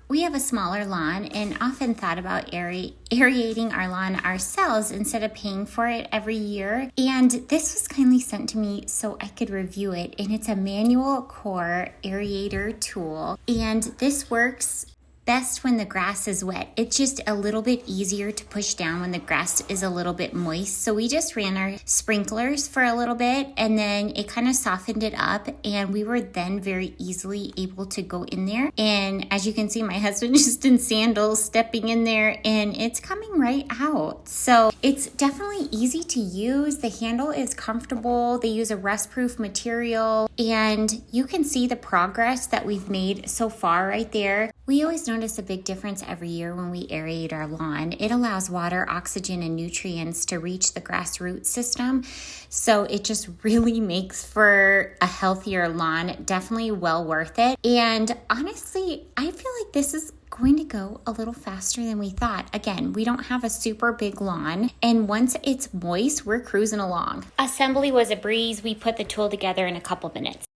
We have a smaller lawn and often thought about aerating our lawn ourselves instead of paying for it every year. And this was kindly sent to me so I could review it. And it's a manual core aerator tool. And this works best when the grass is wet. It's just a little bit easier to push down when the grass is a little bit moist. So we just ran our sprinklers for a little bit and then it kind of softened it up, and we were then very easily able to go in there. And as you can see, my husband just in sandals stepping in there and it's coming right out. So it's definitely easy to use. The handle is comfortable. They use a rust-proof material and you can see the progress that we've made so far right there. We always notice a big difference every year when we aerate our lawn. It allows water, oxygen, and nutrients to reach the grassroots system. So it just really makes for a healthier lawn. Definitely well worth it. And honestly, I feel like this is going to go a little faster than we thought. Again, we don't have a super big lawn, and once it's moist, we're cruising along. Assembly was a breeze. We put the tool together in a couple minutes.